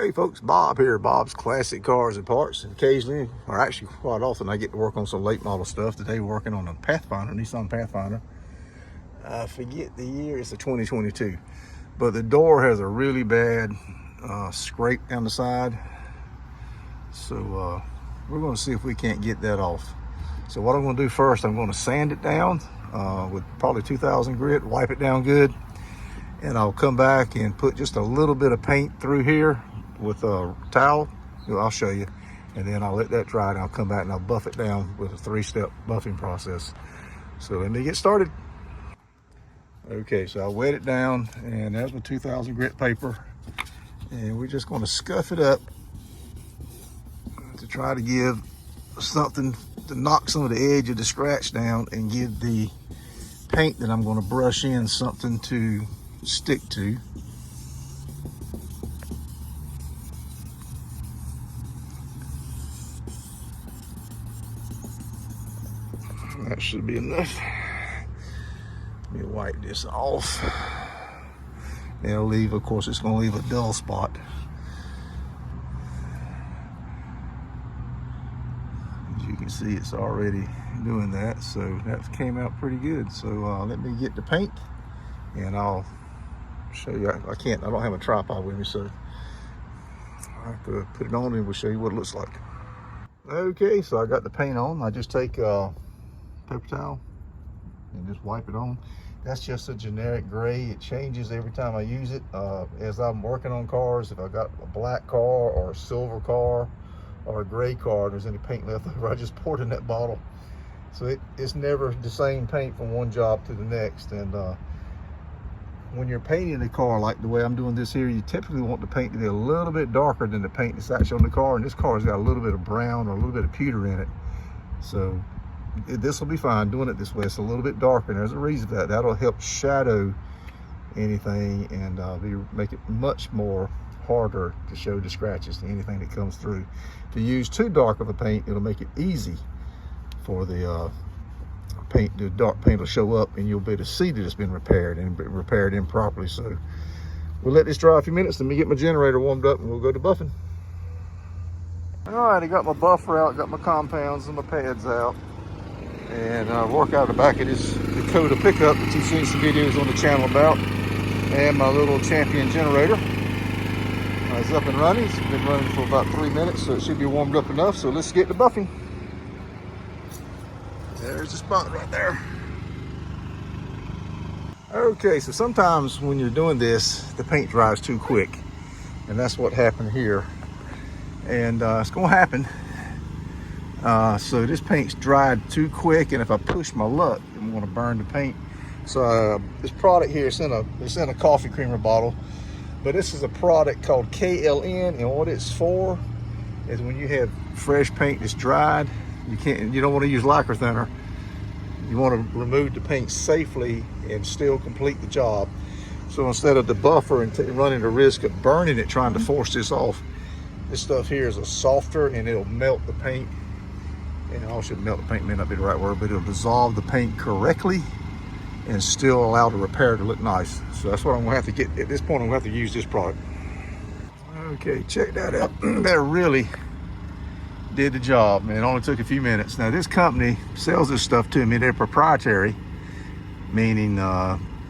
Hey folks, Bob here, Bob's Classic Cars and Parts. Occasionally, or actually quite often, I get to work on some late model stuff. Today we're working on a Pathfinder, Nissan Pathfinder. I forget the year, it's a 2022. But the door has a really bad scrape down the side. So we're gonna see if we can't get that off. So what I'm gonna do first, I'm gonna sand it down with probably 2000 grit, wipe it down good. And I'll come back and put just a little bit of paint through here with a towel. I'll show you. And then I'll let that dry and I'll come back and I'll buff it down with a 3-step buffing process. So let me get started. Okay, so I wet it down and that's my 2000 grit paper. And we're just gonna scuff it up to try to give something to knock some of the edge of the scratch down and give the paint that I'm gonna brush in something to stick to. That should be enough. Let me wipe this off. It'll leave, of course, it's gonna leave a dull spot. As you can see, it's already doing that, so that came out pretty good. So let me get the paint and I'll show you. I don't have a tripod with me, so I have to put it on and we'll show you what it looks like. Okay, so I got the paint on. I just take a paper towel and just wipe it on. That's just a generic gray. It changes every time I use it. As I'm working on cars, if I got a black car or a silver car or a gray car and there's any paint left over, I just pour it in that bottle. So it's never the same paint from one job to the next. And when you're painting the car like the way I'm doing this here, you typically want the paint to be a little bit darker than the paint that's actually on the car. And this car's got a little bit of brown or a little bit of pewter in it. So this will be fine doing it this way. It's a little bit darker, and there's a reason for that. That'll help shadow anything and make it much more harder to show the scratches to anything that comes through. If you use too dark of a paint, it'll make it easy for the dark paint will show up and you'll be able to see that it's been repaired and repaired improperly. So we'll let this dry a few minutes. Let me get my generator warmed up and we'll go to buffing. All right, I got my buffer out, got my compounds and my pads out. And I work out the back of this Dakota pickup that you've seen some videos on the channel about. And my little Champion generator. It's up and running. It's been running for about 3 minutes, so it should be warmed up enough. So let's get to buffing. There's the spot right there. Okay, so sometimes when you're doing this, the paint dries too quick. And that's what happened here. And it's gonna happen. So this paint's dried too quick, and if I push my luck, I'm gonna burn the paint. So this product here, it's in a coffee creamer bottle, but this is a product called KLN, and what it's for is when you have fresh paint that's dried, you don't want to use lacquer thinner. You want to remove the paint safely and still complete the job. So instead of the buffer and running the risk of burning it trying to force this off, this stuff here is a softer and it'll melt the paint. And also melt the paint may not be the right word, but it'll dissolve the paint correctly and still allow the repair to look nice. So that's what I'm gonna have to get. At this point, I'm gonna have to use this product. Okay, check that out. That really did the job, man. It only took a few minutes. Now this company sells this stuff to me. They're proprietary, meaning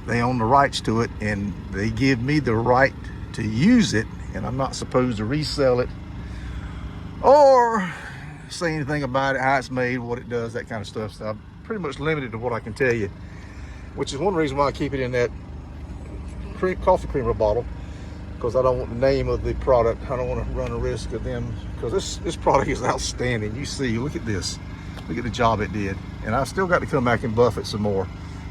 they own the rights to it and they give me the right to use it, and I'm not supposed to resell it or say anything about it, how it's made, what it does, that kind of stuff. So I'm pretty much limited to what I can tell you, which is one reason why I keep it in that coffee creamer bottle, because I don't want the name of the product. I don't want to run a risk of them, because this product is outstanding. You see, look at this. Look at the job it did. And I still got to come back and buff it some more,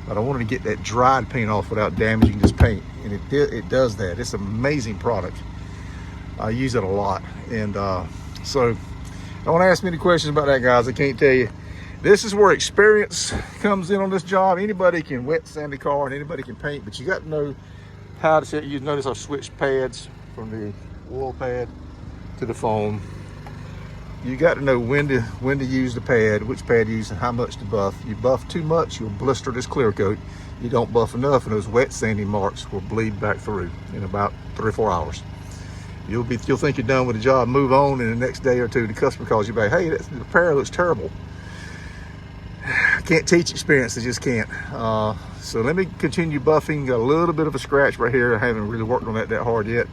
but I wanted to get that dried paint off without damaging this paint. And it does that. It's an amazing product. I use it a lot. And so don't ask me any questions about that, guys. I can't tell you. This is where experience comes in on this job. Anybody can wet sand a car and anybody can paint, but you got to know how to set. You notice I've switched pads from the oil pad to the foam. You got to know when to use the pad, which pad to use, and how much to buff. You buff too much, you'll blister this clear coat. You don't buff enough, and those wet sandy marks will bleed back through in about 3 or 4 hours. You'll think you're done with the job, move on, and the next day or two the customer calls you back, hey, the repair looks terrible. I can't teach experience, I just can't. So let me continue buffing. Got a little bit of a scratch right here. I haven't really worked on that hard yet.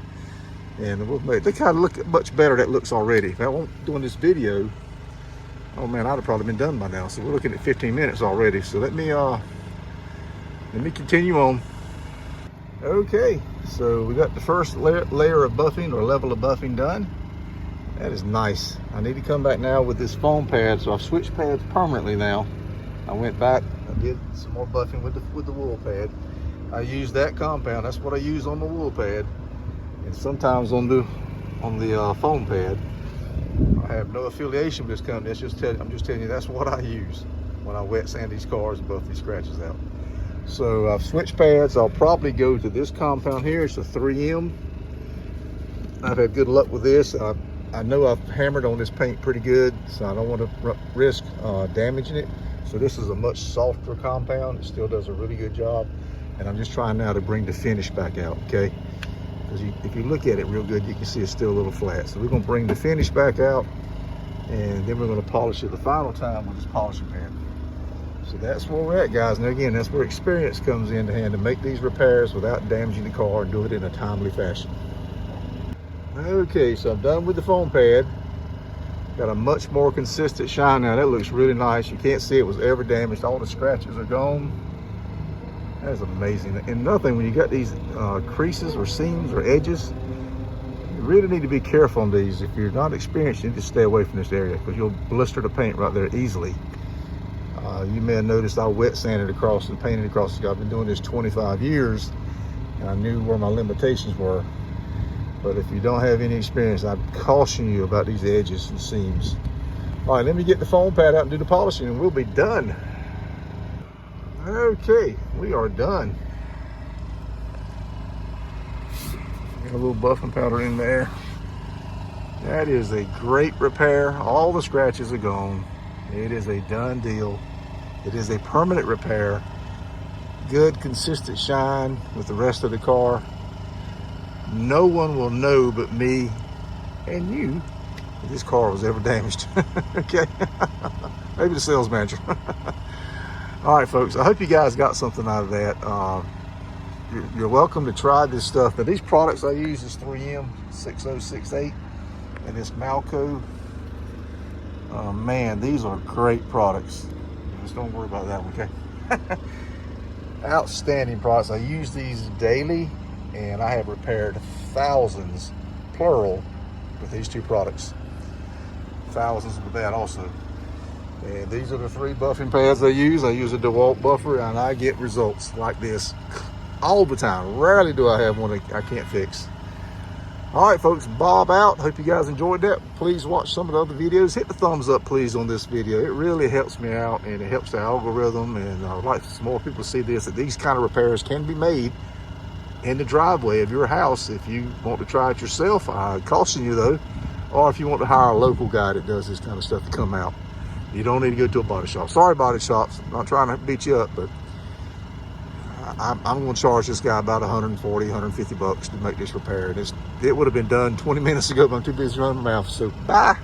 And we'll make, they kind of look much better that looks already. If I wasn't doing this video, oh man, I'd have probably been done by now. So we're looking at 15 minutes already. So let me continue on. Okay, so we got the first layer of buffing or level of buffing done. That is nice. I need to come back now with this foam pad. So I've switched pads permanently now. I went back, I did some more buffing with the wool pad. I use that compound. That's what I use on the wool pad, and sometimes on the foam pad. I have no affiliation with this company. I'm just telling you that's what I use when I wet sand these cars and buff these scratches out. So I've switched pads. I'll probably go to this compound here. It's a 3M. I've had good luck with this. I know I've hammered on this paint pretty good, so I don't want to risk damaging it. So this is a much softer compound. It still does a really good job. And I'm just trying now to bring the finish back out, okay? Because if you look at it real good, you can see it's still a little flat. So we're gonna bring the finish back out, and then we're gonna polish it the final time with this polishing pad. So that's where we're at, guys. And again, that's where experience comes in hand to make these repairs without damaging the car and do it in a timely fashion. Okay, so I'm done with the foam pad. Got a much more consistent shine now. That looks really nice. You can't see it was ever damaged. All the scratches are gone. That is amazing. And nothing, when you got these creases or seams or edges, you really need to be careful on these. If you're not experienced, you need to stay away from this area because you'll blister the paint right there easily. You may have noticed I wet sanded across and painted across. I've been doing this 25 years, and I knew where my limitations were. But if you don't have any experience, I'd caution you about these edges and seams. All right, let me get the foam pad out and do the polishing, and we'll be done. Okay, we are done. Got a little buffing powder in there. That is a great repair. All the scratches are gone. It is a done deal. It is a permanent repair. Good, consistent shine with the rest of the car. No one will know but me and you if this car was ever damaged. Okay? Maybe the sales manager. All right, folks, I hope you guys got something out of that. You're welcome to try this stuff. Now, these products I use is 3M 6068 and this Malco. Man, these are great products. Just don't worry about that one, okay? Outstanding products. I use these daily, and I have repaired thousands, plural, with these two products. Thousands with that also. And these are the 3 buffing pads I use. I use a DeWalt buffer, and I get results like this all the time. Rarely do I have one that I can't fix. All right, folks, Bob out. Hope you guys enjoyed that. Please watch some of the other videos. Hit the thumbs up, please, on this video. It really helps me out, and it helps the algorithm. And I would like some more people to see this, that these kind of repairs can be made in the driveway of your house. If you want to try it yourself, I caution you, though, or if you want to hire a local guy that does this kind of stuff to come out. You don't need to go to a body shop. Sorry, body shops. I'm not trying to beat you up, but I'm going to charge this guy about 140, 150 bucks to make this repair. It would have been done 20 minutes ago, but I'm too busy running my mouth. So, bye.